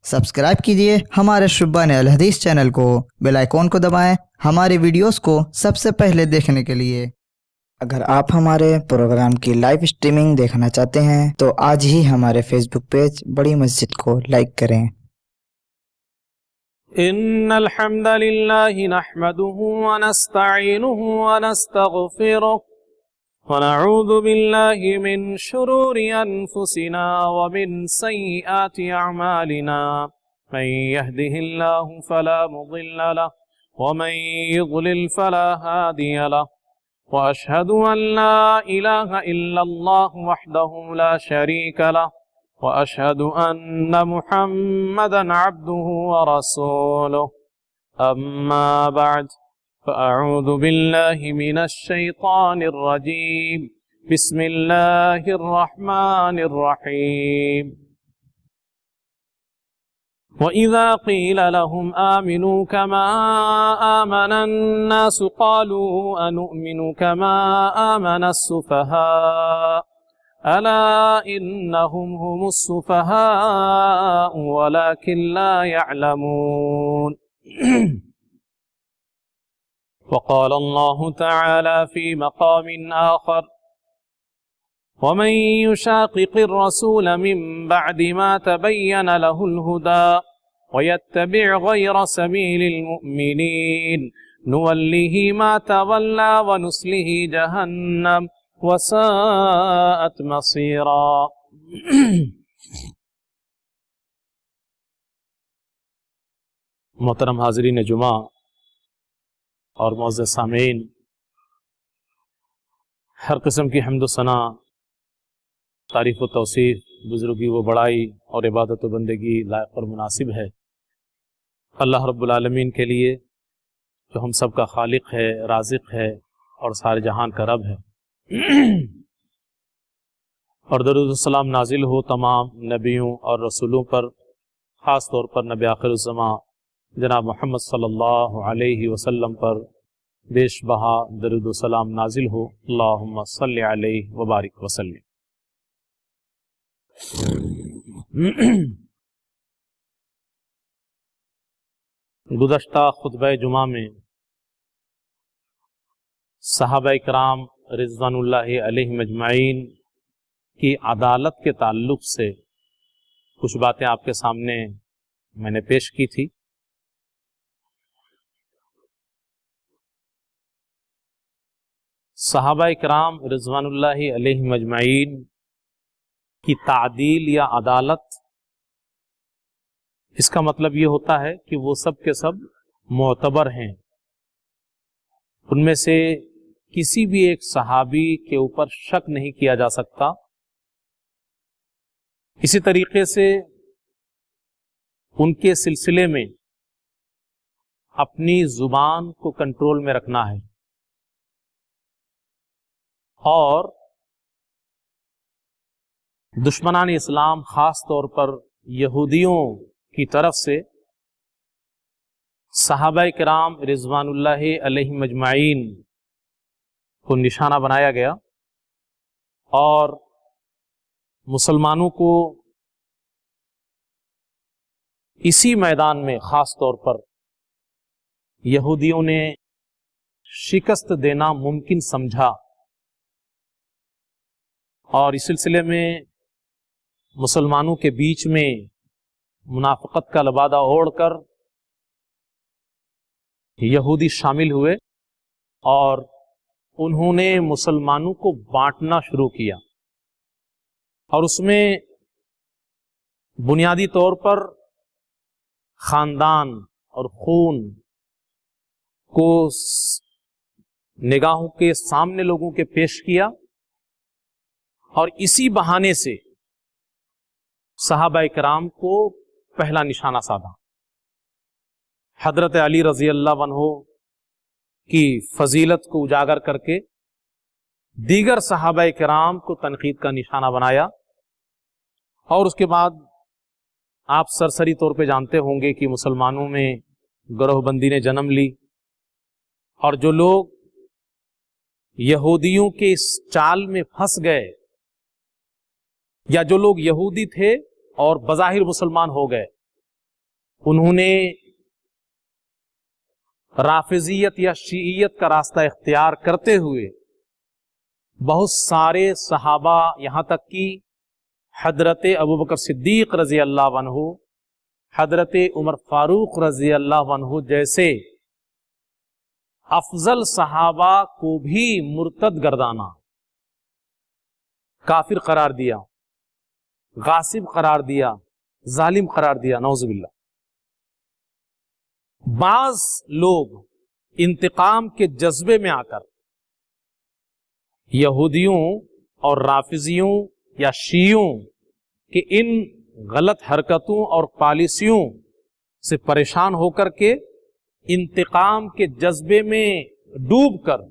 Subscribe कीजिए हमारे शुब्बान अल हदीस चैनल को, बेल आइकॉन को दबाएं हमारे वीडियोस को सबसे पहले देखने के लिए। अगर आप हमारे प्रोग्राम की लाइव स्ट्रीमिंग देखना चाहते हैं तो आज ही हमारे फेसबुक पेज बड़ी मस्जिद को लाइक करें। इन्नल हम्दलिल्लाहि नहमदुहु व नस्तईनुहु व नस्तगफिरुह व नऊज़ु बिल्लाहि मिन शुरूरि अनफुसिना व मिन सय्यिआति अअमालिना मन यहदिहिल्लाहु फला मुदिल्ल लहु व मन युद्लिल फला हादिय लहु व अशहदु अन ला इलाहा इल्लल्लाहु वहदहु ला शरीका लहु व अशहदु अन्न मुहम्मदन अब्दुहु व रसूलुहु अम्मा बअद फ़अऊज़ु बिल्लाहि मिनश शैतानिर रजीम बिस्मिल्लाहिर रहमानिर रहीम व इज़ा क़ील लहुम आमिनू कमा आमनन नासु क़ालू अनुमिनु कमा आमनस सुफ़हा अला इन्नहुम हुमुस सुफ़हा वलाकिन ला यअलमून। वक़ाल अल्लाहु तआला फ़ी मक़ामिन आख़र वमन युशाक़िक़िर रसूल मिन बअदि मा तबय्यन लहुल हुदा वयत्तबि' गयरा सबीलिल मुअ्मिनीन नुवल्लिहि मा तवल्ला व नुस्लिहि जहन्नम वसाअत मसीरा। मोहतरम हाज़रीन जुमा और मौज़ूद सामीन, हर किस्म की हम्द व सना, तारीफ़ व तौसीफ़, बुज़ुर्गी व बड़ाई और इबादत व बंदगी लायक और मुनासिब है अल्लाह रब्बुल आलमीन के लिए, जो हम सब का खालिक है, राज़िक़ है और सारे जहान का रब है। और दरूद व सलाम नाजिल हो तमाम नबियों और रसूलों पर, ख़ास तौर पर नबी आखिरुज़्ज़मां जनाब मोहम्मद सल्लल्लाहु अलैहि वसल्लम पर देश बहा दरूद व सलाम नाजिल हो। अल्लाहुम्मा सल्लि अलैहि व बारिक वसल्लिम। गुज़श्ता खुतबा जुमा में सहाबा इकराम रिज़वानुल्लाहि अलैहिम अजमाइन की अदालत के ताल्लुक़ से कुछ बातें आपके सामने मैंने पेश की थी। सहाबा इकराम रिज़वानुल्लाहि अलैहिम अजमाइन की तादील या अदालत, इसका मतलब ये होता है कि वो सब के सब मोतबर हैं। उनमें से किसी भी एक सहाबी के ऊपर शक नहीं किया जा सकता। इसी तरीके से उनके सिलसिले में अपनी जुबान को कंट्रोल में रखना है और दुश्मनान इस्लाम खास तौर पर यहूदियों की तरफ से सहाबा किराम रिज़वानुल्लाहि अलैहिम अजमाइन को निशाना बनाया गया और मुसलमानों को इसी मैदान में खास तौर पर यहूदियों ने शिकस्त देना मुमकिन समझा और इस सिलसिले में मुसलमानों के बीच में मुनाफ़िक़त का लबादा ओढ़कर यहूदी शामिल हुए और उन्होंने मुसलमानों को बांटना शुरू किया और उसमें बुनियादी तौर पर ख़ानदान और खून को निगाहों के सामने लोगों के पेश किया और इसी बहाने से सहाबा इकराम को पहला निशाना साधा। हजरत अली रज़ी अल्लाह अन्हु की फजीलत को उजागर करके दीगर सहाबा इकराम को तनकीद का निशाना बनाया और उसके बाद आप सरसरी तौर पे जानते होंगे कि मुसलमानों में गिरोहबंदी ने जन्म ली और जो लोग यहूदियों के इस चाल में फंस गए या जो लोग यहूदी थे और बज़ाहिर मुसलमान हो गए, उन्होंने राफिजियत या शीइयत का रास्ता इख्तियार करते हुए बहुत सारे सहाबा, यहां तक कि हजरत अबू बकर सिद्दीक रजी अल्लाह अन्हु, हजरत उमर फारूक रजी अल्लाह अन्हु जैसे अफजल सहाबा को भी मुर्तद गर्दाना, काफिर करार दिया, गासिब करार दिया, जालिम करार दिया, नौजुबिल्लाह। बाज लोग इंतकाम के जज्बे में आकर यहूदियों और राफिजियों या शीयों के इन गलत हरकतों और पॉलिसियों से परेशान होकर के इंतकाम के जज्बे में डूबकर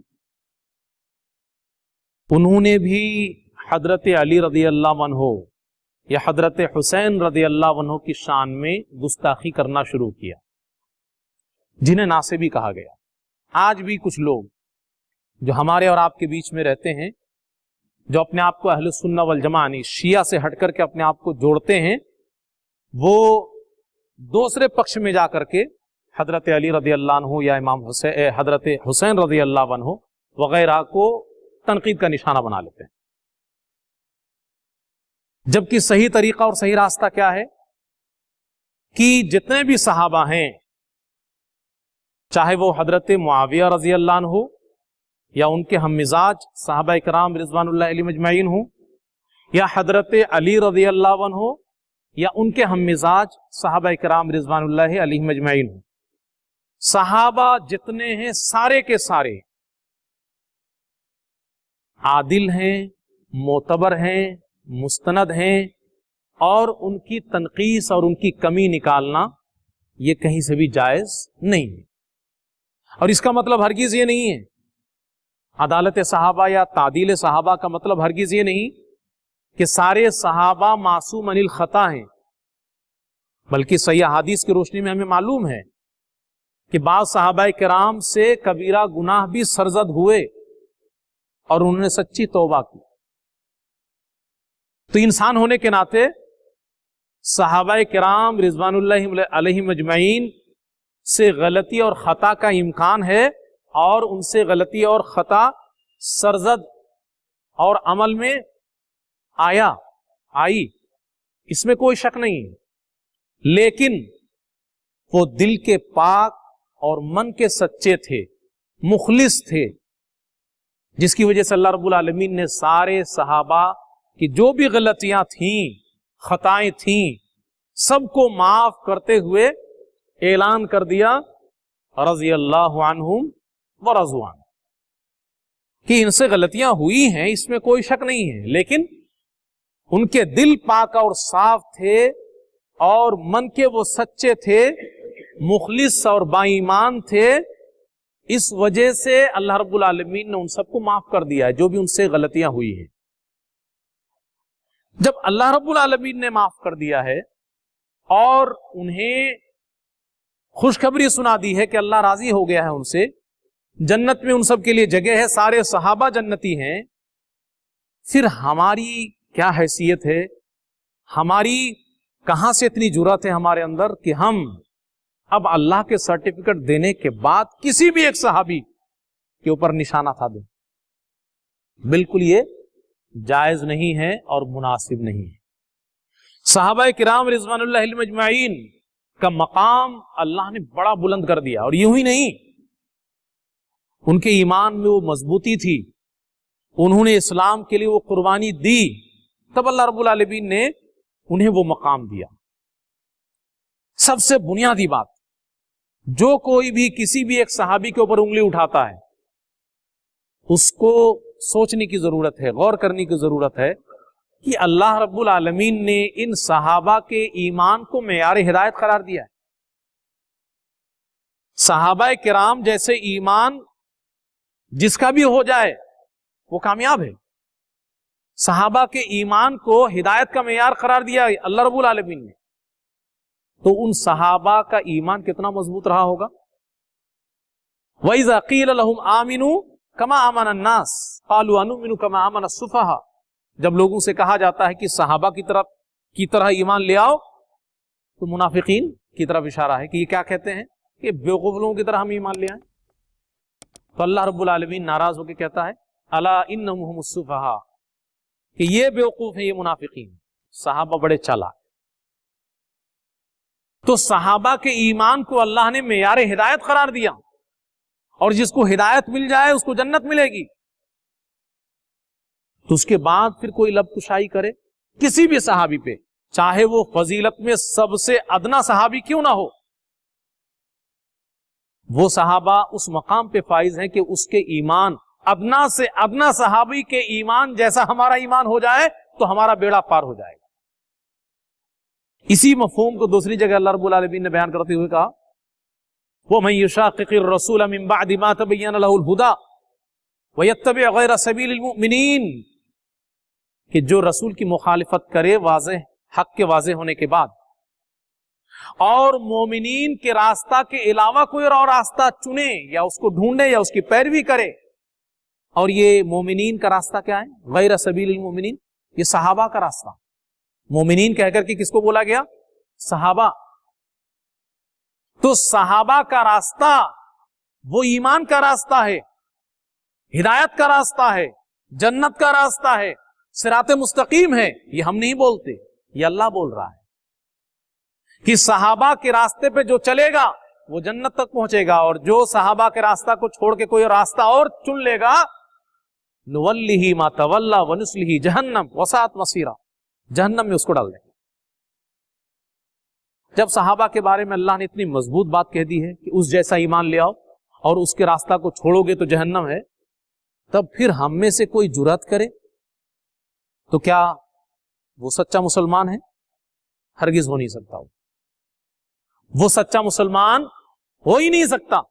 उन्होंने भी हजरत अली रज़ी अल्लाह अन्हु या हजरत हुसैन रज़ी अल्लाह अन्हु की शान में गुस्ताखी करना शुरू किया, जिन्हें नासिबी कहा गया। आज भी कुछ लोग जो हमारे और आपके बीच में रहते हैं, जो अपने आप को अहले सुन्ना वल जमा यानी शिया से हट करके अपने आप को जोड़ते हैं, वो दूसरे पक्ष में जाकर के हजरत अली रज़ी अल्लाह अन्हु या इमाम हुसैन, हजरत हुसैन रज़ी अल्लाह अन्हु वगैरह को तनकीद का निशाना बना लेते हैं। जबकि सही तरीका और सही रास्ता क्या है कि जितने भी सहाबा हैं, चाहे वो हजरत मुआविया रज़ी अल्लाह अन्हु या उनके हम मिजाज सहाबा इकराम रिज़वानुल्लाह अलैहिम अजमईन हो, या हजरत अली रज़ी अल्लाह अन्हु या उनके हम मिजाज सहाबा इकराम रिज़वानुल्लाह अलैहिम अजमईन हो, सहाबा जितने हैं सारे के सारे आदिल हैं, मोतबर हैं, मुस्तनद हैं, और उनकी तनकीस और उनकी कमी निकालना ये कहीं से भी जायज नहीं है। और इसका मतलब हरगिज ये नहीं है, अदालत सहाबा या तादील सहाबा का मतलब हरगिज ये नहीं कि सारे सहाबा मासूम अनिल खता हैं, बल्कि सही हदीस की रोशनी में हमें मालूम है कि बाज़ सहाबा किराम से कबीरा गुनाह भी सरजद हुए और उन्होंने सच्ची तौबा की। तो इंसान होने के नाते सहाबा किराम रिज़वानुल्लाह अलैहिम अजमईन से गलती और खता का इम्कान है, और उनसे गलती और खता सरजद और अमल में आई, इसमें कोई शक नहीं है। लेकिन वो दिल के पाक और मन के सच्चे थे, मुखलिस थे, जिसकी वजह से अल्लाह रब्बुल आलमीन ने सारे सहाबा की जो भी गलतियां थीं, खताएं थीं, सबको माफ करते हुए ऐलान कर दिया रज़ी अल्लाहु अन्हुम व रज़ू अन्हु, कि इनसे गलतियां हुई हैं, इसमें कोई शक नहीं है, लेकिन उनके दिल पाक और साफ थे और मन के वो सच्चे थे, मुखलिस और बाईमान थे। इस वजह से अल्लाह रब्बुल आलमीन ने उन सबको माफ कर दिया है जो भी उनसे गलतियां हुई हैं। जब अल्लाह रब्बुल आलमीन ने माफ कर दिया है और उन्हें खुशखबरी सुना दी है कि अल्लाह राजी हो गया है उनसे, जन्नत में उन सब के लिए जगह है, सारे सहाबा जन्नती हैं, फिर हमारी क्या हैसियत है, हमारी कहां से इतनी जुर्रत है हमारे अंदर कि हम अब अल्लाह के सर्टिफिकेट देने के बाद किसी भी एक सहाबी के ऊपर निशाना साध दें? बिल्कुल ये जायज नहीं है और मुनासिब नहीं है। सहाबा किराम रिज़वानुल्लाह अलैहिम अजमईन का मकाम अल्लाह ने बड़ा बुलंद कर दिया, और यूं ही नहीं, उनके ईमान में वो मजबूती थी, उन्होंने इस्लाम के लिए वो कुर्बानी दी, तब अल्लाह रब्बुल आलमीन ने उन्हें वो मकाम दिया। सबसे बुनियादी बात, जो कोई भी किसी भी एक सहाबी के ऊपर उंगली उठाता है, उसको सोचने की जरूरत है, गौर करने की जरूरत है कि अल्लाह रब्बुल आलमीन ने इन सहाबा के ईमान को मेयार हिदायत करार दिया है। सहाबा किराम जैसे ईमान जिसका भी हो जाए वो कामयाब है। सहाबा के ईमान को हिदायत का मेयार करार दिया है अल्लाह रब्बुल आलमीन ने, तो उन सहाबा का ईमान कितना मजबूत रहा होगा। वइज़ा क़ील लहुम आमिनू कमा आमन अन्नास क़ालू अनुमिनु कमा आमन अस्सुफ़हा, जब लोगों से कहा जाता है कि सहाबा की तरह ईमान ले आओ, तो मुनाफिकीन की तरफ इशारा है कि ये क्या कहते हैं कि बेवकूफ लोगों की तरह हम ईमान ले आए। तो अल्लाह रब्बुल आलमीन नाराज होकर कहता है अला इन्नहुम हुमुस सुफहा, कि ये बेवकूफ है, ये मुनाफिकीन। सहाबा बड़े चालाक। तो सहाबा के ईमान को अल्लाह ने मेयार हिदायत करार दिया, और जिसको हिदायत मिल जाए उसको जन्नत मिलेगी। तो उसके बाद फिर कोई लब कुशाई करे किसी भी सहाबी पे, चाहे वो फजीलत में सबसे अदना सहाबी क्यों ना हो, वो सहाबा उस मकाम पे फाइज हैं कि उसके ईमान अदना से अदना सहाबी के ईमान जैसा हमारा ईमान हो जाए तो हमारा बेड़ा पार हो जाएगा। इसी मफहूम को दूसरी जगह अल्लाह रब्बुल आलमीन ने बयान करते हुए कहा वमन युशाक़िक़िर रसूल मिन बअदि मा तबय्यन लहुल हुदा व यत्तबि गैर सबीलिल मुमिनीन, कि जो रसूल की मुखालिफत करे वाज़ेह हक के वाज़ेह होने के बाद, और मोमिनीन के रास्ता के अलावा कोई और रास्ता चुने या उसको ढूंढे या उसकी पैरवी करे। और ये मोमिनीन का रास्ता क्या है? गैर सबीलिल मुमिनीन, ये सहाबा का रास्ता। मोमिनीन कहकर के किसको बोला गया? सहाबा। तो सहाबा का रास्ता वो ईमान का रास्ता है, हिदायत का रास्ता है, जन्नत का रास्ता है, सिराते मुस्तकीम है। ये हम नहीं बोलते, ये अल्लाह बोल रहा है कि सहाबा के रास्ते पे जो चलेगा वो जन्नत तक पहुंचेगा, और जो सहाबा के रास्ता को छोड़ के कोई रास्ता और चुन लेगा नुवल्लिही मा तवल्ला व नुस्लिही जहन्नम वसात मसीरा, जहन्नम में उसको डाल देंगे। जब सहाबा के बारे में अल्लाह ने इतनी मजबूत बात कह दी है कि उस जैसा ईमान ले आओ और उसके रास्ता को छोड़ोगे तो जहन्नम है, तब फिर हम में से कोई जुर्रत करे तो क्या वो सच्चा मुसलमान है? हरगिज हो नहीं सकता। वो सच्चा मुसलमान हो ही नहीं सकता।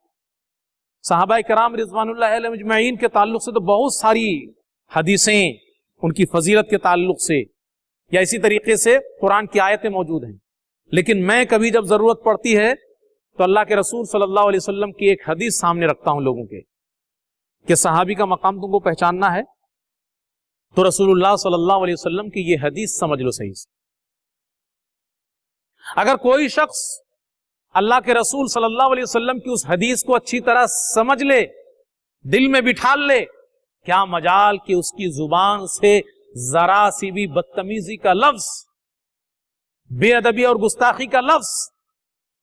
सहाबाए किराम रिज़वानुल्लाह अलैहिम अजमईन के ताल्लुक से तो बहुत सारी हदीसें उनकी फजीलत के ताल्लुक से या इसी तरीके से कुरान की आयतें मौजूद हैं, लेकिन मैं कभी जब जरूरत पड़ती है तो अल्लाह के रसूल सल्लल्लाहु अलैहि वसल्लम की एक हदीस सामने रखता हूं लोगों के, कि सहाबी का मकाम तुमको पहचानना है तो रसूलुल्लाह सल्लल्लाहु अलैहि वसल्लम की ये हदीस समझ लो सही से। अगर कोई शख्स अल्लाह के रसूल सल्लल्लाहु अलैहि वसल्लम की उस हदीस को अच्छी तरह समझ ले, दिल में बिठा ले, क्या मजाल कि उसकी जुबान से जरा सी भी बदतमीजी का लफ्ज, बेअदबी और गुस्ताखी का लफ्ज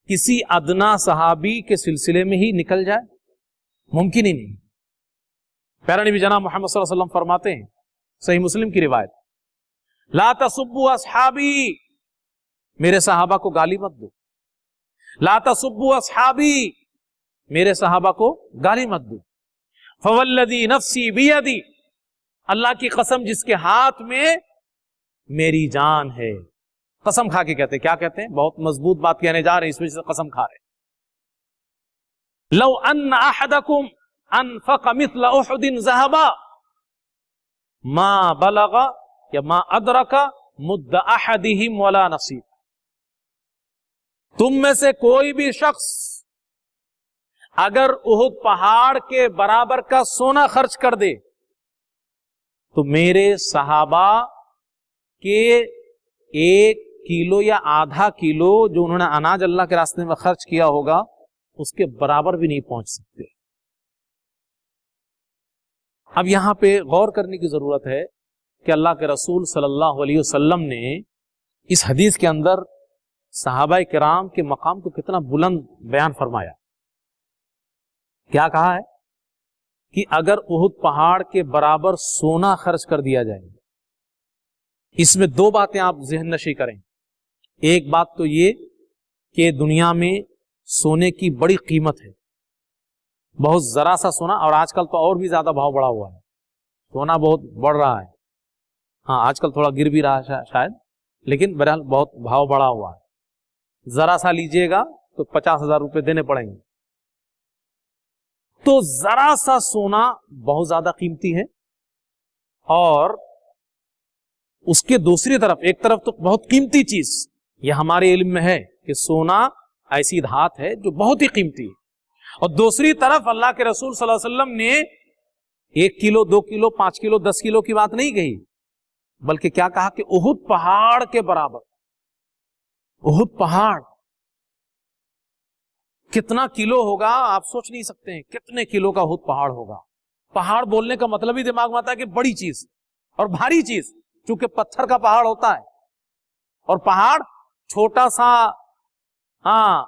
किसी अदना सहाबी के सिलसिले में ही निकल जाए, मुमकिन ही नहीं। प्यारा नबी जनाब मोहम्मद सल्लल्लाहु अलैहि वसल्लम फरमाते हैं, सही मुस्लिम की रिवायत, ला तसुब्बु अस्हाबी, मेरे सहाबा को गाली मत दो। ला तसुब्बु अस्हाबी, मेरे सहाबा को गाली मत दो। फवल्लदी नफ्सी बियदी, अल्लाह की कसम जिसके हाथ में मेरी जान है। कसम खा के कहते हैं, क्या कहते हैं? बहुत मजबूत बात कहने जा रहे हैं, इस वजह से कसम खा रहे हैं। लौ अन्ना अहदकुम अनफक़ मिस्ल उहुदिन ज़हबा मा बलगा या मा अदरका मुद्द अहदिहिम वला नसीब, तुम में से कोई भी शख्स अगर उहुद पहाड़ के बराबर का सोना खर्च कर दे तो मेरे सहाबा के 1 किलो या आधा किलो जो उन्होंने अनाज अल्लाह के रास्ते में खर्च किया होगा उसके बराबर भी नहीं पहुंच सकते। अब यहां पे गौर करने की जरूरत है कि अल्लाह के रसूल सल्लल्लाहु अलैहि वसल्लम ने इस हदीस के अंदर सहाबाए किराम के मकाम को कितना बुलंद बयान फरमाया। क्या कहा है कि अगर उहुद पहाड़ के बराबर सोना खर्च कर दिया जाए, इसमें 2 बातें आप ज़हन नशी करें। एक बात तो ये कि दुनिया में सोने की बड़ी कीमत है, बहुत जरा सा सोना, और आजकल तो और भी ज्यादा भाव बढ़ा हुआ है, सोना बहुत बढ़ रहा है। हाँ, आजकल थोड़ा गिर भी रहा है शायद, लेकिन बहरहाल बहुत भाव बढ़ा हुआ है। जरा सा लीजिएगा तो 50,000 रुपए देने पड़ेंगे। तो जरा सा सोना बहुत ज्यादा कीमती है, और उसके दूसरी तरफ, एक तरफ तो बहुत कीमती चीज, यह हमारे इल्म में है कि सोना ऐसी धात है जो बहुत ही कीमती है, और दूसरी तरफ अल्लाह के रसूल सल्लल्लाहु अलैहि वसल्लम ने 1 किलो 2 किलो 5 किलो 10 किलो की बात नहीं कही, बल्कि क्या कहा कि उहुद पहाड़ के बराबर, उहुद पहाड़ कितना किलो होगा आप सोच नहीं सकते हैं, कितने किलो का उहुद पहाड़ होगा। पहाड़ बोलने का मतलब ही दिमाग में आता है कि बड़ी चीज और भारी चीज, क्योंकि पत्थर का पहाड़ होता है और पहाड़ छोटा सा, हाँ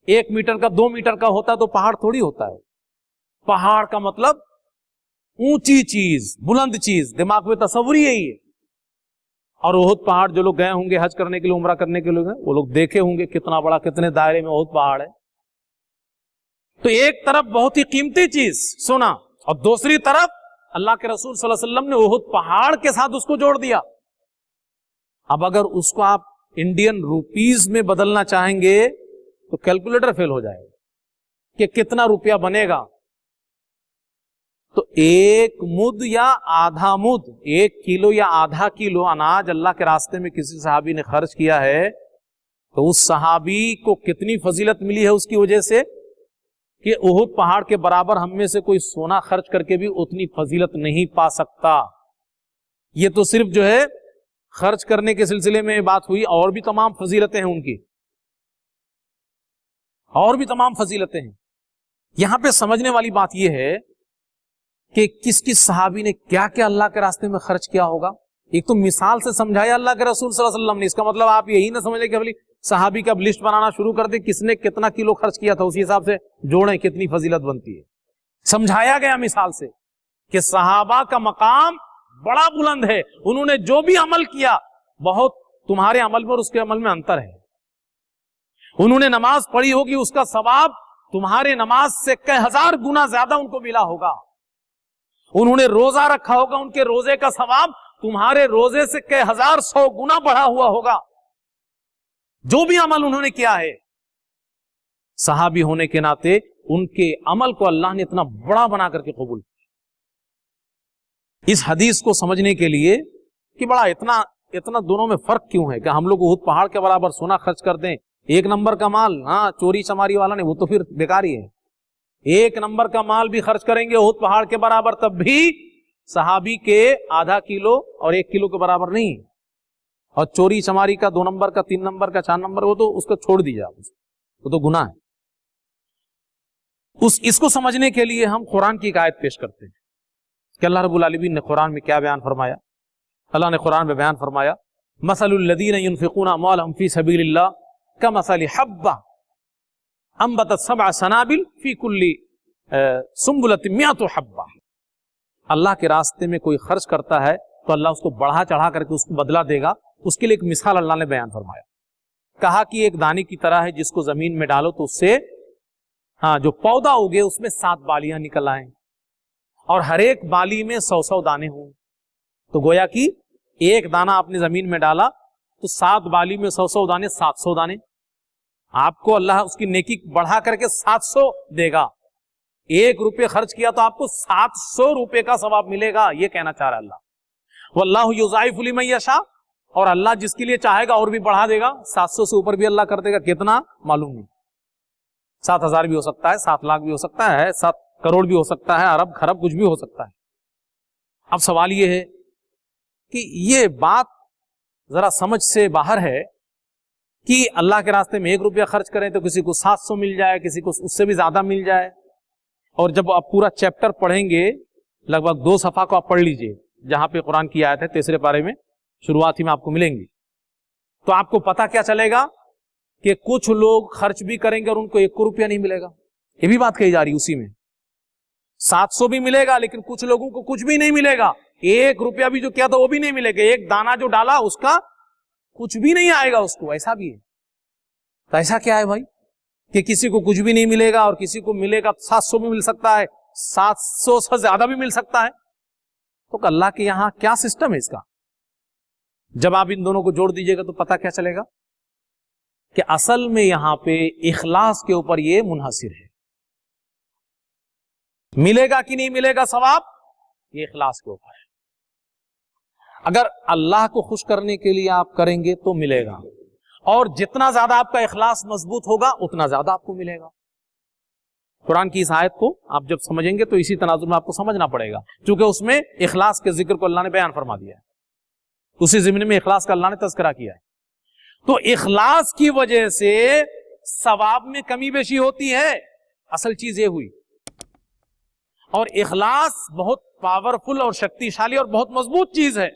1 मीटर का 2 मीटर का होता है तो पहाड़ थोड़ी होता है। पहाड़ का मतलब ऊंची चीज, बुलंद चीज, दिमाग में तस्वीर यही है। और उहुद पहाड़ जो लोग गए होंगे हज करने के लिए, उम्रा करने के लिए, वो लोग देखे होंगे कितना बड़ा, कितने दायरे में उहुद पहाड़ है। तो एक तरफ बहुत ही कीमती चीज सोना और दूसरी तरफ अल्लाह के रसूल सल्लल्लाहु अलैहि वसल्लम ने उहुद पहाड़ के साथ उसको जोड़ दिया। अब अगर उसको आप इंडियन रुपीस में बदलना चाहेंगे तो कैलकुलेटर फेल हो जाएगा कि कितना रुपया बनेगा। तो 1 मुद या आधा मुद, 1 किलो या आधा किलो अनाज अल्लाह के रास्ते में किसी सहाबी ने खर्च किया है तो उस सहाबी को कितनी फजीलत मिली है उसकी वजह से कि उहुद पहाड़ के बराबर हम में से कोई सोना खर्च करके भी उतनी फजीलत नहीं पा सकता। ये तो सिर्फ जो है खर्च करने के सिलसिले में बात हुई, और भी तमाम फजीलतें हैं उनकी, और भी तमाम फजीलतें हैं। यहां पे समझने वाली बात यह है कि किस किस सहाबी ने क्या क्या अल्लाह के रास्ते में खर्च किया होगा। एक तो मिसाल से समझाया अल्लाह के रसूल सल्लल्लाहु अलैहि वसल्लम ने, इसका मतलब आप यही ना समझे कि अभी सहाबी का लिस्ट बनाना शुरू कर दे, किसने कितना किलो खर्च किया था, उसी हिसाब से जोड़ें कितनी फजीलत बनती है। समझाया गया मिसाल से कि सहाबा का मकाम बड़ा बुलंद है, उन्होंने जो भी अमल किया बहुत तुम्हारे अमल में और उसके अमल में अंतर है। उन्होंने नमाज पढ़ी होगी, उसका सवाब तुम्हारे नमाज से कई हजार गुना ज्यादा उनको मिला होगा। उन्होंने रोजा रखा होगा, उनके रोजे का सवाब तुम्हारे रोजे से कई हजार 100 गुना बढ़ा हुआ होगा। जो भी अमल उन्होंने किया है, सहाबी होने के नाते उनके अमल को अल्लाह ने इतना बड़ा बना करके कबूल किया। इस हदीस को समझने के लिए कि बड़ा इतना दोनों में फर्क क्यों है कि हम लोग उहुद पहाड़ के बराबर सोना खर्च कर दें, 1 नंबर का माल, हाँ चोरी चमारी वाला नहीं, वो तो फिर बेकार ही है। 1 नंबर का माल भी खर्च करेंगे उहुद पहाड़ के बराबर, तब भी सहाबी के आधा किलो और 1 किलो के बराबर नहीं। और चोरी चमारी का 2 नंबर का, 3 नंबर का, 4 नंबर, वो तो उसको छोड़ दीजिए आप, वो तो गुनाह है। इसको समझने के लिए हम कुरान की एक आयत पेश करते हैं कि अल्लाह रब्बुल आलमीन ने कुरान में क्या बयान फरमाया। अल्लाह ने कुरान में बयान फरमाया, मसलुल लदीना युनफिकूना अम्वालहुम फी सबीलिल्लाह कमसली हब्बा अंबतत सबअ सनाबिल फी कुल्ली सुम्बुलतिन मिअतु हब्बा। अल्लाह के रास्ते में कोई खर्च करता है तो अल्लाह उसको बढ़ा चढ़ा करके उसको बदला देगा। उसके लिए एक मिसाल अल्लाह ने बयान फरमाया, कहा कि एक दाने की तरह है जिसको जमीन में डालो तो उससे जो पौधा उगे उसमें 7 बालियां निकल आए और हर एक बाली में 100-100 दाने हों। तो गोया कि एक दाना आपने जमीन में डाला तो 7 बाली में 100-100 दाने, 700 दाने आपको अल्लाह उसकी नेकी बढ़ा करके 700 देगा। 1 रुपये खर्च किया तो आपको 700 रुपये का सवाब मिलेगा, ये कहना चाह रहा है अल्लाह। वल्लाहु युज़ाइफु लिमन यशा, और अल्लाह जिसके लिए चाहेगा और भी बढ़ा देगा। 700 से ऊपर भी अल्लाह कर देगा, कितना मालूम नहीं, 7,000 भी हो सकता है, 7 लाख भी हो सकता है, 7 करोड़ भी हो सकता है, अरब खरब कुछ भी हो सकता है। अब सवाल ये है कि ये बात जरा समझ से बाहर है कि अल्लाह के रास्ते में 1 रुपया खर्च करें तो किसी को 700 मिल जाए, किसी को उससे भी ज्यादा मिल जाए। और जब आप पूरा चैप्टर पढ़ेंगे, लगभग 2 सफा को आप पढ़ लीजिए, जहां पे कुरान की आयत है 3रे पारे में, शुरुआत ही में आपको मिलेंगी, तो आपको पता क्या चलेगा कि कुछ लोग खर्च भी करेंगे और उनको 1 रुपया नहीं मिलेगा। ये भी बात कही जा रही उसी में, 700 भी मिलेगा लेकिन कुछ लोगों को कुछ भी नहीं मिलेगा। 1 रुपया भी जो किया था वो भी नहीं मिलेगा, 1 दाना जो डाला उसका कुछ भी नहीं आएगा उसको, ऐसा भी है। तो ऐसा क्या है भाई कि किसी को कुछ भी नहीं मिलेगा और किसी को मिलेगा 700 भी मिल सकता है, 700 से ज्यादा भी मिल सकता है। तो अल्लाह के यहां क्या सिस्टम है इसका? जब आप इन दोनों को जोड़ दीजिएगा तो पता क्या चलेगा कि असल में यहां पे इखलास के ऊपर ये मुनहसिर है। मिलेगा कि नहीं मिलेगा सवाब, ये इखलास के ऊपर है। अगर अल्लाह को खुश करने के लिए आप करेंगे तो मिलेगा, और जितना ज्यादा आपका इखलास मजबूत होगा उतना ज्यादा आपको मिलेगा। कुरान की इस आयत को आप जब समझेंगे तो इसी तनाजुर में आपको समझना पड़ेगा, क्योंकि उसमें इखलास के जिक्र को अल्लाह ने बयान फरमा दिया है, उसी ज़िम्न में इखलास का अल्लाह ने तज़किरा किया है। तो इखलास की वजह से सवाब में कमी बेशी होती है। असल चीज ये हुई। और इखलास बहुत पावरफुल और शक्तिशाली और बहुत मजबूत चीज है।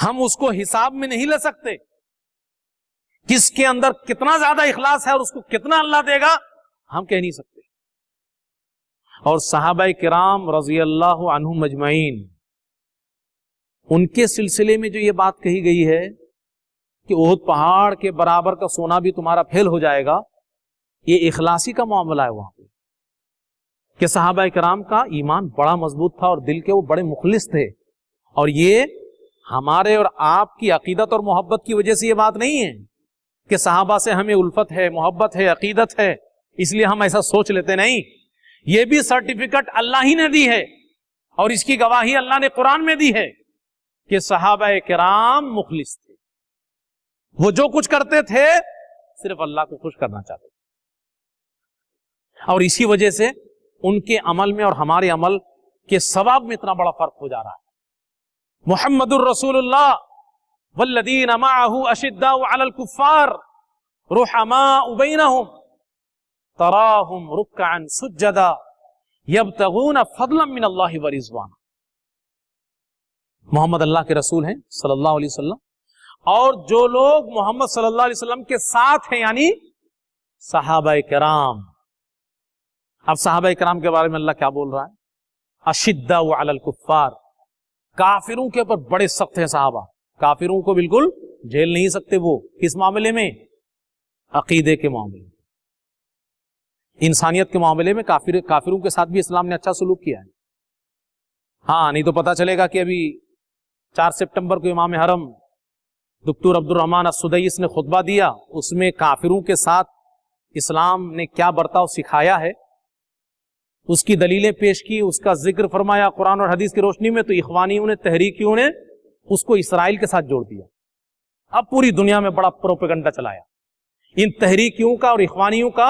हम उसको हिसाब में नहीं ले सकते, किसके अंदर कितना ज्यादा इखलास है और उसको कितना अल्लाह देगा हम कह नहीं सकते। और सहाबाए किराम रजी अल्लाह अन्हुम अजमईन, उनके सिलसिले में जो ये बात कही गई है कि ओहद पहाड़ के बराबर का सोना भी तुम्हारा फेल हो जाएगा, ये इखलासी का मामला है वहां पे कि सहाबाए किराम का ईमान बड़ा मजबूत था और दिल के वो बड़े मुखलिस थे। और ये हमारे और आपकी अकीदत और मोहब्बत की वजह से ये बात नहीं है कि सहाबा से हमें उल्फत है, मोहब्बत है, अकीदत है, इसलिए हम ऐसा सोच लेते। नहीं, ये भी सर्टिफिकेट अल्लाह ही ने दी है और इसकी गवाही अल्लाह ने कुरान में दी है कि सहाबाए किराम मुखलिस थे। वो जो कुछ करते थे सिर्फ अल्लाह को खुश करना चाहते थे। और इसी वजह से उनके अमल में और हमारे अमल के सवाब में इतना बड़ा फर्क हो जा रहा है। मुहम्मदुर रसूलुल्लाह वल्लदीन माअहु अशिद्दाउ अलल कुफ्फार रुहमाउ बैनहुम तराहुम रुक्अन सुज्जदा यब्तगून फदलन मिनल्लाहि व रिज़वाना। मोहम्मद अल्लाह के रसूल हैं सल्लल्लाहु अलैहि वसल्लम, और जो लोग मोहम्मद सल्लल्लाहु अलैहि वसल्लम के साथ हैं यानी सहाबाए किराम। अब सहाबाए किराम के बारे में अल्लाह क्या बोल रहा है? अशिद्दाउ अलल कुफ्फार, काफिरों के ऊपर बड़े सख्त हैं साहबा। काफिरों को बिल्कुल झेल नहीं सकते वो। किस मामले में? अकीदे के मामले में, इंसानियत के मामले में काफिरों के साथ भी इस्लाम ने अच्छा सलूक किया है। हाँ, नहीं तो पता चलेगा कि अभी 4 सितंबर को इमाम हरम डॉक्टर अब्दुल रहमान अस्सुदैस ने खुतबा दिया, उसमें काफिरों के साथ इस्लाम ने क्या बर्ताव सिखाया है उसकी दलीलें पेश की, उसका जिक्र फरमाया कुरान और हदीस की रोशनी में। तो इखवानियों ने, तहरीकियों ने उसको इसराइल के साथ जोड़ दिया। अब पूरी दुनिया में बड़ा प्रोपेगेंडा चलाया इन तहरीकियों का और इखवानियों का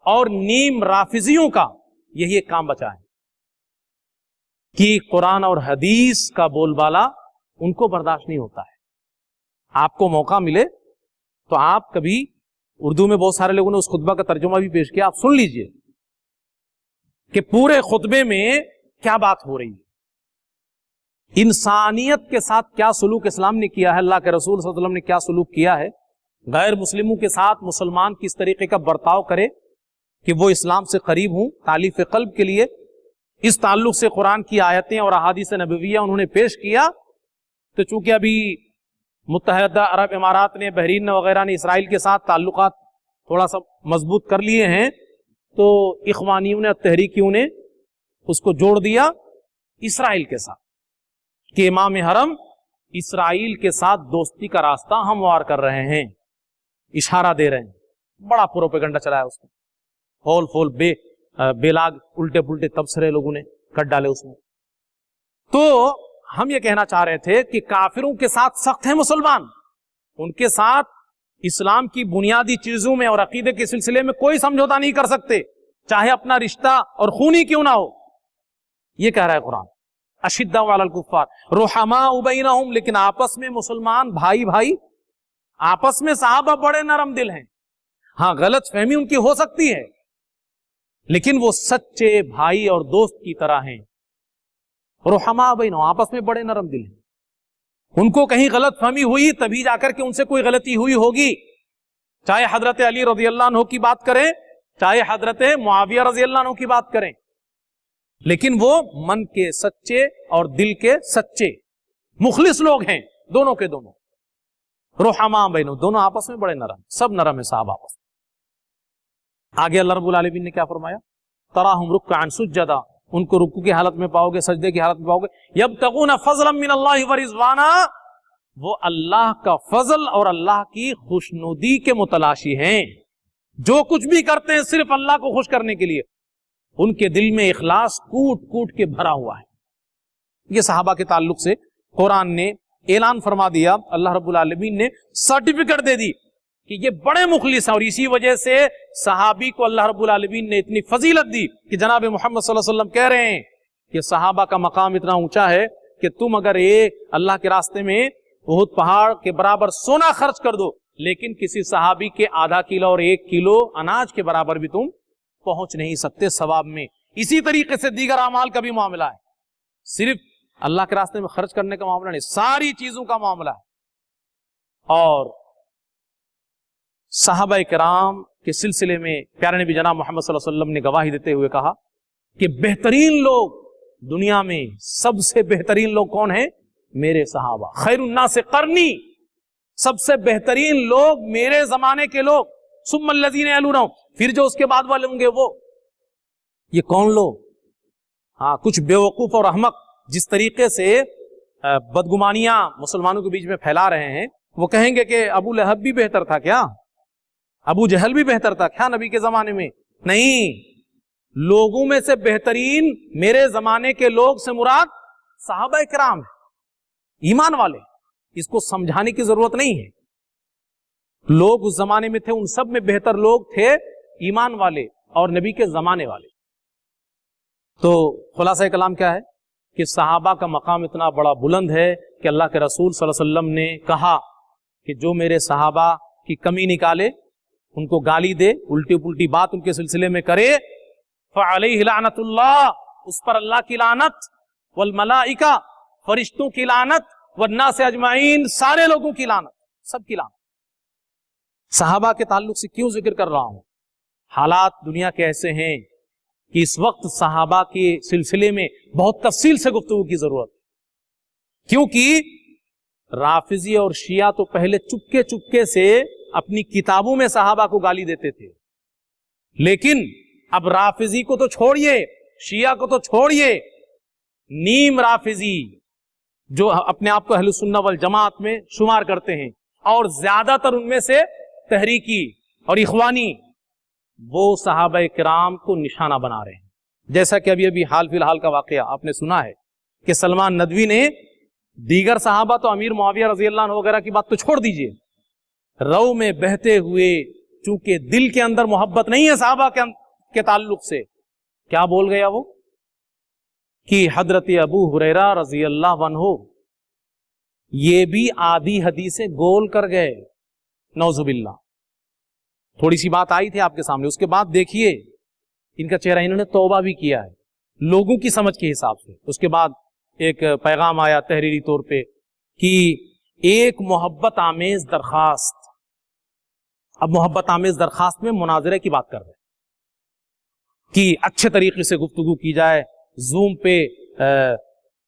और नीम राफिजियों का। यही एक काम बचा है कि कुरान और हदीस का बोलबाला उनको बर्दाश्त नहीं होता है। आपको मौका मिले तो आप कभी, उर्दू में बहुत सारे लोगों ने उस खुतबा का तर्जुमा भी पेश किया, आप सुन लीजिए कि पूरे खुतबे में क्या बात हो रही है, इंसानियत के साथ क्या सलूक इस्लाम ने किया है, अल्लाह के रसूल सल्लल्लाहु अलैहि वसल्लम ने क्या सलूक किया है, गैर मुस्लिमों के साथ मुसलमान किस तरीके का बर्ताव करे कि वो इस्लाम से करीब हूं, तालीफ कल्ब के लिए। इस ताल्लुक से कुरान की आयतें और अहादीस नबविया उन्होंने पेश किया। तो चूंकि अभी मुत्तहिदा अरब इमारात ने, बहरीन वगैरह ने इसराइल के साथ ताल्लुकात थोड़ा सा मजबूत कर लिए हैं, तो इखवानियों ने, तहरीकियों ने उसको जोड़ दिया इसराइल के साथ कि इमाम हरम इसराइल के साथ दोस्ती का रास्ता हमवार कर रहे हैं, इशारा दे रहे हैं। बड़ा प्रोपेगेंडा चलाया उसमें, होल फोल बेलाग उल्टे पुल्टे तबसरे लोगों ने कर डाले उसमें। तो हम ये कहना चाह रहे थे कि काफिरों के साथ सख्त है मुसलमान, उनके साथ इस्लाम की बुनियादी चीजों में और अकीदे के सिलसिले में कोई समझौता नहीं कर सकते, चाहे अपना रिश्ता और खूनी क्यों ना हो। ये कह रहा है कुरान, अशिद्दाउ अलल कुफ्फार रुहमाउ बैनहुम, लेकिन आपस में मुसलमान भाई भाई, आपस में साहबा बड़े नरम दिल हैं। हाँ, गलत फहमी उनकी हो सकती है, लेकिन वो सच्चे भाई और दोस्त की तरह हैं। रुहमा बैनहुम, आपस में बड़े नरम दिल हैं। उनको कहीं गलत फहमी हुई तभी जाकर के उनसे कोई गलती हुई होगी, चाहे हजरत अली रजी अल्लाह अन्हु की बात करें, चाहे हजरत मुआविया रजी अल्लाह अन्हु की बात करें, लेकिन वो मन के सच्चे और दिल के सच्चे मुखलिस लोग हैं, दोनों के दोनों। रुहमा बैनहुम, दोनों आपस में बड़े नरम, सब नरम है साहब आपस में। आगे अल्लाह रब्बुल आलमीन ने क्या फरमाया? तराहुम रुक्अन सुज्जदा, उनको रुकू की हालत में पाओगे, सजदे की हालत में पाओगे। यब्तगून फज़लन मिनल्लाहि व रिज़वाना, वो अल्लाह का फजल और अल्लाह की खुशनुदी के मुतलाशी हैं। जो कुछ भी करते हैं सिर्फ अल्लाह को खुश करने के लिए। उनके दिल में इखलास कूट कूट के भरा हुआ है। ये सहाबा के ताल्लुक से कुरान ने ऐलान फरमा दिया, अल्लाह रब्बुल आलमीन ने सर्टिफिकेट दे दी कि ये बड़े मुखलिस हैं। और इसी वजह से सहाबी को अल्लाह रब्बुल आलमीन ने इतनी फजीलत दी कि जनाब मोहम्मद सल्लल्लाहु अलैहि वसल्लम कह रहे हैं कि सहाबा का मकाम इतना ऊंचा है कि तुम अगर ये अल्लाह के रास्ते में उहुद पहाड़ के बराबर सोना खर्च कर दो लेकिन किसी सहाबी के आधा किलो और 1 किलो अनाज के बराबर भी तुम पहुंच नहीं सकते सवाब में। इसी तरीके से दीगर अमाल का भी मामला है, सिर्फ अल्लाह के रास्ते में खर्च करने का मामला नहीं, सारी चीजों का मामला है। और सहाबा किराम के सिलसिले में प्यारे नबी जनाब मोहम्मद सल्लल्लाहु अलैहि वसल्लम ने गवाही देते हुए कहा कि बेहतरीन लोग दुनिया में, सबसे बेहतरीन लोग कौन है? मेरे सहाबा। खैरुन नास करनी, सबसे बेहतरीन लोग मेरे जमाने के लोग। सुम्मल लज़ीना यलूनहुम, फिर जो उसके बाद वाले होंगे वो। ये कौन लोग? हाँ, कुछ बेवकूफ और अहमक जिस तरीके से बदगुमानियां मुसलमानों के बीच में फैला रहे हैं, वो कहेंगे कि अबू लहब भी बेहतर था क्या, अबू जहल भी बेहतर था क्या नबी के जमाने में? नहीं, लोगों में से बेहतरीन मेरे जमाने के लोग से मुराद सहाबा किराम है, ईमान वाले। इसको समझाने की जरूरत नहीं है। लोग उस जमाने में थे, उन सब में बेहतर लोग थे ईमान वाले और नबी के जमाने वाले। तो खुलासा कलाम क्या है कि सहाबा का मकाम इतना बड़ा बुलंद है कि अल्लाह के रसूल सल्लल्लाहु अलैहि वसल्लम ने कहा कि जो मेरे सहाबा की कमी निकाले, उनको गाली दे, उल्टी पुल्टी बात उनके सिलसिले में करे, फ़अलैहि लानतुल्लाह, उस पर अल्लाह की लानत, वल मलाइका, फरिश्तों की लानत, वन्नास अजमाइन, सारे लोगों की लानत, सब की लानत। सहाबा के ताल्लुक से क्यों जिक्र कर रहा हूं? हालात दुनिया के ऐसे हैं कि इस वक्त सहाबा के सिलसिले में बहुत तफसील से गुफ्तगू की जरूरत है, क्योंकि राफिजी और शिया तो पहले चुपके चुपके से अपनी किताबों में सहाबा को गाली देते थे, लेकिन अब राफिजी को तो छोड़िए, शिया को तो छोड़िए, नीम राफिजी जो अपने आप को अहले सुन्नत वल जमात में शुमार करते हैं, और ज्यादातर उनमें से तहरीकी और इखवानी, वो सहाबा किराम को निशाना बना रहे हैं। जैसा कि अभी अभी हाल फिलहाल का वाकया आपने सुना है कि सलमान नदवी ने दीगर सहाबा, तो अमीर मुआविया रजी अल्लाह अन्हु वगैरह की बात तो छोड़ दीजिए, रव में बहते हुए, चूंकि दिल के अंदर मोहब्बत नहीं है सहाबा के ताल्लुक से, क्या बोल गया वो कि हजरत अबू हुरैरा रजी अल्लाह अन्हु ये भी आधी हदीसें गोल कर गए, नौजुबिल्लाह। थोड़ी सी बात आई थी आपके सामने, उसके बाद देखिए इनका चेहरा, इन्होंने तौबा भी किया है लोगों की समझ के हिसाब से। उसके बाद एक पैगाम आया तहरीरी तौर पे कि एक मोहब्बत आमेज दरखास्त। अब मोहब्बत आमेज दरखास्त में मुनाजरे की बात कर रहे हैं कि अच्छे तरीके से गुफ्तगू की जाए, जूम पे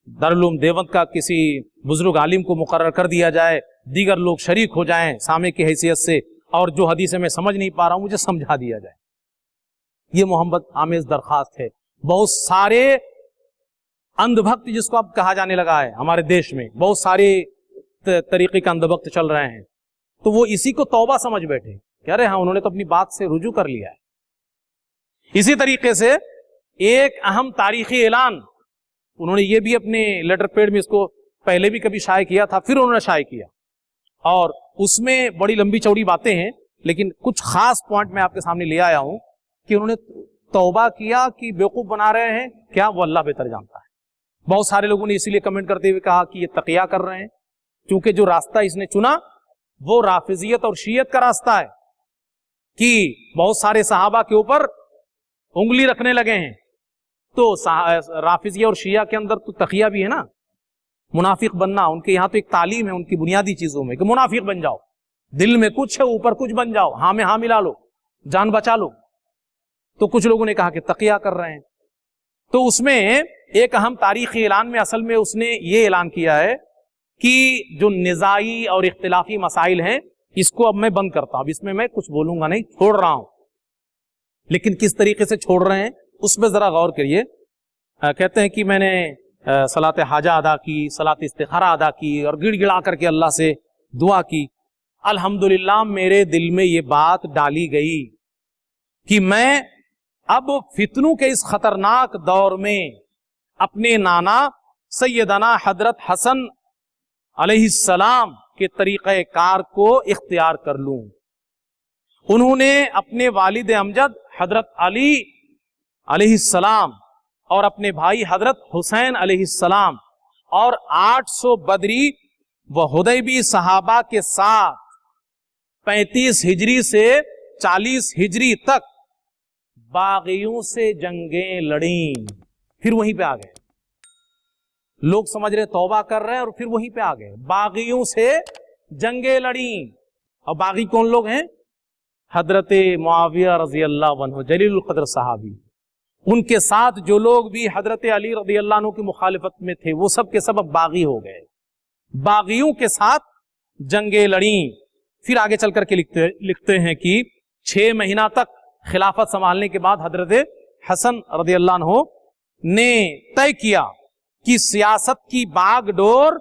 दारुल उलूम देवबंद का किसी बुजुर्ग आलिम को मुकर्रर कर दिया जाए, दीगर लोग शरीक हो जाएं सामे की हैसियत से, और जो हदीसें मैं समझ नहीं पा रहा हूं मुझे समझा दिया जाए। ये मोहब्बत आमेज दरखास्त है। बहुत सारे अंधभक्त जिसको अब कहा जाने लगा है हमारे देश में, बहुत सारे तरीके का अंधभक्त चल रहे हैं, तो वो इसी को तौबा समझ बैठे कि अरे हाँ, उन्होंने तो अपनी बात से रुजू कर लिया है। इसी तरीके से एक अहम तारीखी ऐलान उन्होंने ये भी अपने लेटर पैड में, इसको पहले भी कभी शाये किया था, फिर उन्होंने शाये किया, और उसमें बड़ी लंबी चौड़ी बातें हैं, लेकिन कुछ खास पॉइंट मैं आपके सामने ले आया हूं कि उन्होंने तौबा किया कि बेवकूफ बना रहे हैं क्या, वो अल्लाह बेहतर जानता है। बहुत सारे लोगों ने इसीलिए कमेंट करते हुए कहा कि ये तकिया कर रहे हैं, क्योंकि जो रास्ता इसने चुना वो राफिजियत और शीयत का रास्ता है कि बहुत सारे सहाबा के ऊपर उंगली रखने लगे हैं। तो राफिजिया और शिया के अंदर तो तकिया भी है ना, मुनाफिक बनना। उनके यहाँ तो एक तालीम है उनकी बुनियादी चीजों में कि मुनाफिक बन जाओ, दिल में कुछ है ऊपर कुछ बन जाओ, हाँ में हाँ मिला लो, जान बचा लो। तो कुछ लोगों ने कहा कि तकिया कर रहे हैं। तो उसमें एक अहम तारीखी ऐलान में असल में उसने ये ऐलान किया है कि जो निजाई और इख्तिलाफी मसाइल हैं इसको अब मैं बंद करता हूं, इसमें मैं कुछ बोलूंगा नहीं, छोड़ रहा हूं। लेकिन किस तरीके से छोड़ रहे हैं उसमें जरा गौर करिए। कहते हैं कि मैंने सलात हाजा अदा की, सलात इस्तिखारा अदा की और गिड़गिड़ा करके अल्लाह से दुआ की। अल्हम्दुलिल्लाह मेरे दिल में ये बात डाली गई कि मैं अब फितनों के इस खतरनाक दौर में अपने नाना सैयदना हजरत हसन अलैहिस्सलाम के तरीक़े कार को इख्तियार कर लूं। उन्होंने अपने वालिद अमजद हजरत अली अलैहिस्सलाम और अपने भाई हजरत हुसैन अलैहिस्सलाम और 800 बदरी व हुदैबी सहाबा के साथ 35 हिजरी से 40 हिजरी तक बागियों से जंगें लड़ी, फिर वहीं पे आ गए। लोग समझ रहे तौबा कर रहे हैं और फिर वहीं पे आ गए, बागियों से जंगें लड़ी। और बागी कौन लोग हैं? हजरत मुआविया रजी अल्लाह अन्हु जलीलुल कद्र सहाबी, उनके साथ जो लोग भी हजरत अली रजी अल्लाह अन्हु की मुखालिफत में थे वो सब के सब अब बागी हो गए, बागियों के साथ जंगें लड़ी। फिर आगे चल करके लिखते हैं कि 6 महीना तक खिलाफत संभालने के बाद हजरत हसन रजी अल्लाह अन्हु ने तय किया कि सियासत की बागडोर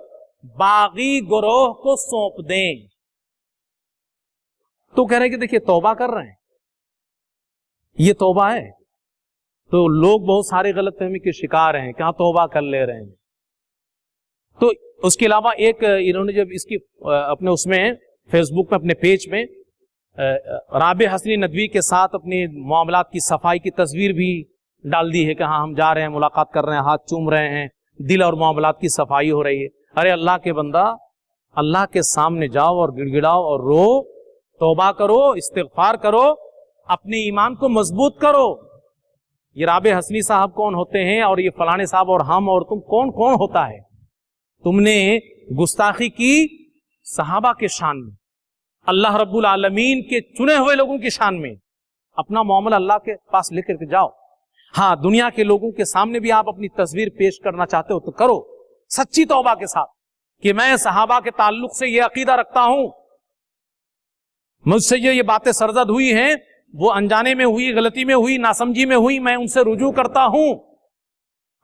बागी गिरोह को सौंप दें। तो कह रहे हैं कि देखिए तौबा कर रहे हैं, ये तौबा है। तो लोग बहुत सारे गलतफहमी के शिकार हैं, क्या तौबा कर ले रहे हैं। तो उसके अलावा एक इन्होंने जब इसकी अपने उसमें फेसबुक में अपने पेज में राबे हसनी नदवी के साथ अपने मामलात की सफाई की तस्वीर भी डाल दी है कि हाँ हम जा रहे हैं, मुलाकात कर रहे हैं, हाथ चूम रहे हैं, दिल और मामलात की सफाई हो रही है। अरे अल्लाह के बंदा, अल्लाह के सामने जाओ और गिड़गिड़ाओ और रो, तौबा करो, इस्तिगफार करो, अपने ईमान को मजबूत करो। ये राबे हसनी साहब कौन होते हैं और ये फलाने साहब और हम और तुम कौन कौन होता है? तुमने गुस्ताखी की सहाबा के शान में, अल्लाह रब्बुल आलमीन के चुने हुए लोगों की शान में। अपना मामला अल्लाह के पास लेकर के जाओ। हाँ, दुनिया के लोगों के सामने भी आप अपनी तस्वीर पेश करना चाहते हो तो करो सच्ची तौबा के साथ कि मैं सहाबा के ताल्लुक से ये अकीदा रखता हूं, मुझसे ये बातें सरजद हुई हैं, वो अनजाने में हुई, गलती में हुई, नासमझी में हुई, मैं उनसे रुजू करता हूं।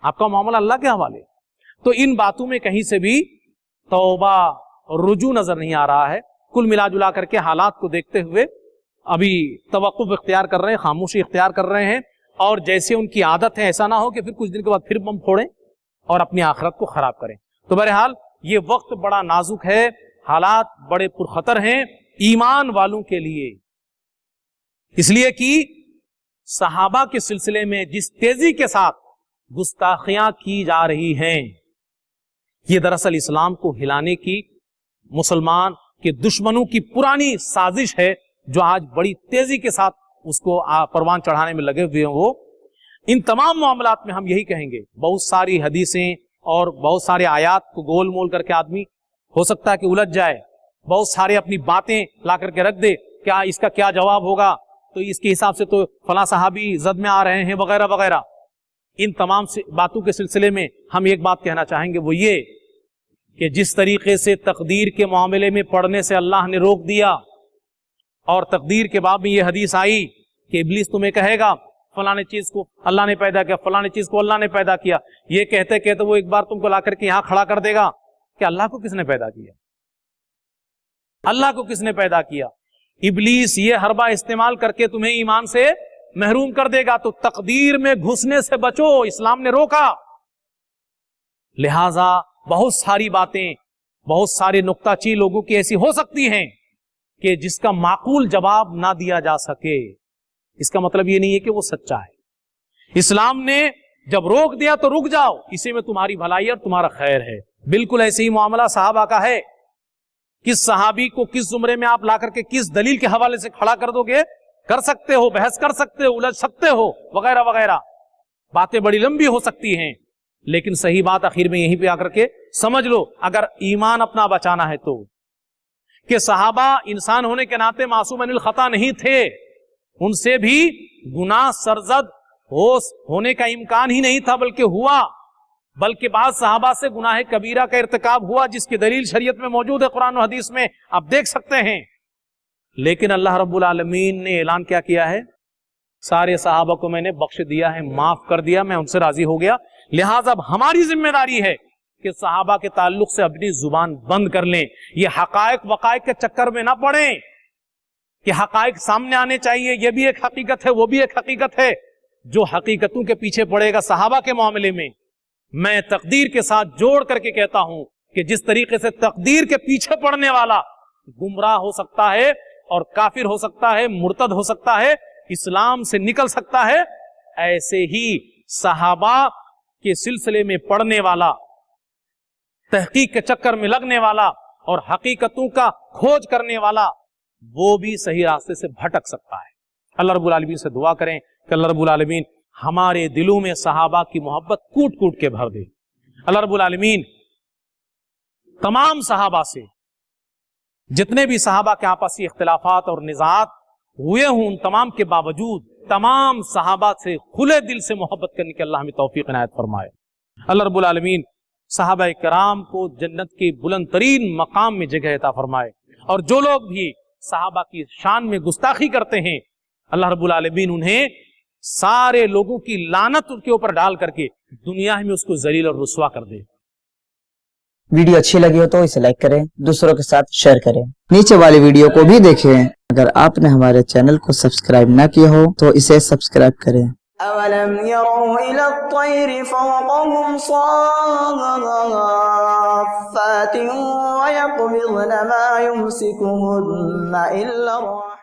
आपका मामला अल्लाह के हवाले। तो इन बातों में कहीं से भी तौबा और रुजू नजर नहीं आ रहा है। कुल मिला जुला करके हालात को देखते हुए अभी तवक्कुफ इख्तियार कर रहे हैं, खामोशी इख्तियार कर रहे हैं। और जैसे उनकी आदत है ऐसा ना हो कि फिर कुछ दिन के बाद फिर बम फोड़ें और अपनी आखिरत को खराब करें। तो बहरहाल ये वक्त बड़ा नाजुक है, हालात बड़े पुरखतर हैं ईमान वालों के लिए, इसलिए कि सहाबा के सिलसिले में जिस तेजी के साथ गुस्ताखियां की जा रही हैं, ये दरअसल इस्लाम को हिलाने की मुसलमान के दुश्मनों की पुरानी साजिश है, जो आज बड़ी तेजी के साथ उसको परवान चढ़ाने में लगे हुए हैं। वो इन तमाम मामलात में हम यही कहेंगे, बहुत सारी हदीसें और बहुत सारे आयात को गोल मोल करके आदमी हो सकता है कि उलझ जाए, बहुत सारे अपनी बातें ला करके रख दे, क्या इसका क्या जवाब होगा, तो इसके हिसाब से तो फला साहबी जद में आ रहे हैं वगैरह वगैरह। इन तमाम बातों के सिलसिले में हम एक बात कहना चाहेंगे, वो ये कि जिस तरीके से तकदीर के मामले में पढ़ने से अल्लाह ने रोक दिया, और तकदीर के बाद में ये हदीस आई कि इब्लीस तुम्हें कहेगा फलाने चीज को अल्लाह ने पैदा किया, फलाने चीज को अल्लाह ने पैदा किया, ये कहते कहते वो एक बार तुमको ला करके यहां खड़ा कर देगा कि अल्लाह को किसने पैदा किया, अल्लाह को किसने पैदा किया। इब्लीस ये हरबा इस्तेमाल करके तुम्हें ईमान से महरूम कर देगा। तो तकदीर में घुसने से बचो, इस्लाम ने रोका। लिहाजा बहुत सारी बातें, बहुत सारे नुक्ताची लोगों की ऐसी हो सकती हैं कि जिसका माकूल जवाब ना दिया जा सके। इसका मतलब ये नहीं है कि वो सच्चा है। इस्लाम ने जब रोक दिया तो रुक जाओ, इसी में तुम्हारी भलाई और तुम्हारा खैर है। बिल्कुल ऐसे ही मामला सहाबा का है। किस सहाबी को किस जुमरे में आप ला करके किस दलील के हवाले से खड़ा कर दोगे, कर सकते हो, बहस कर सकते हो, उलझ सकते हो वगैरह वगैरह, बातें बड़ी लंबी हो सकती हैं, लेकिन सही बात आखिर में यहीं पे आकर के समझ लो, अगर ईमान अपना बचाना है तो, कि सहाबा इंसान होने के नाते मासूम अनिल खता नहीं थे, उनसे भी गुनाह सरजद होने का इम्कान ही नहीं था, बल्कि हुआ, बल्कि बाद सहाबा से गुनाह कबीरा का इर्तिकाब हुआ, जिसकी दलील शरीयत में मौजूद है, कुरान और हदीस में आप देख सकते हैं। लेकिन अल्लाह रब्बुल आलमीन ने ऐलान क्या किया है, सारे सहाबा को मैंने बख्श दिया है, माफ कर दिया, मैं उनसे राजी हो गया। लिहाजा अब हमारी जिम्मेदारी है कि सहाबा के ताल्लुक से अपनी जुबान बंद कर लें। ये हकायक वकायक के चक्कर में ना पड़ें कि हकायक सामने आने चाहिए, ये भी एक हकीकत है, वो भी एक हकीकत है। जो हकीकतों के पीछे पड़ेगा सहाबा के मामले में, मैं तकदीर के साथ जोड़ करके कहता हूं कि जिस तरीके से तकदीर के पीछे पड़ने वाला गुमराह हो सकता है और काफिर हो सकता है, मुर्तद हो सकता है, इस्लाम से निकल सकता है, ऐसे ही सहाबा के सिलसिले में पढ़ने वाला, तहकीक के चक्कर में लगने वाला और हकीकतों का खोज करने वाला وہ بھی صحیح راستے سے بھٹک سکتا ہے. اللہ رب العالمین سے دعا کریں کہ اللہ رب العالمین ہمارے دلوں میں صحابہ کی محبت کوٹ کوٹ کے بھر دے. اللہ رب العالمین تمام صحابہ سے، جتنے بھی صحابہ کے آپسی اختلافات اور نزاعات ہوئے ہوں، ان تمام کے باوجود تمام صحابہ سے کھلے دل سے محبت کرنے کی اللہ ہمیں توفیق عنایت فرمائے. اللہ رب العالمین صحابہ کرام کو جنت کی بلند ترین مقام میں جگہ عطا فرمائے، اور جو لوگ بھی صحابہ کی شان میں گستاخی کرتے ہیں اللہ رب العالمین انہیں سارے لوگوں کی لعنت ان کے اوپر ڈال کر کے دنیا میں اس کو ذلیل اور رسوا کر دے. ویڈیو اچھی لگی ہو تو اسے لائک کریں، دوسروں کے ساتھ شیئر کریں. نیچے والی ویڈیو کو بھی دیکھیں. اگر آپ نے ہمارے چینل کو سبسکرائب نہ کیا ہو تو اسے سبسکرائب کریں. أَوَلَمْ يَرَوْا إِلَى الطَّيْرِ فَوْقَهُمْ صَافَّاتٍ وَيَقْبِضْنَ مَا يُمْسِكُهُنَّ إِلَّا الرَّحْمَنُ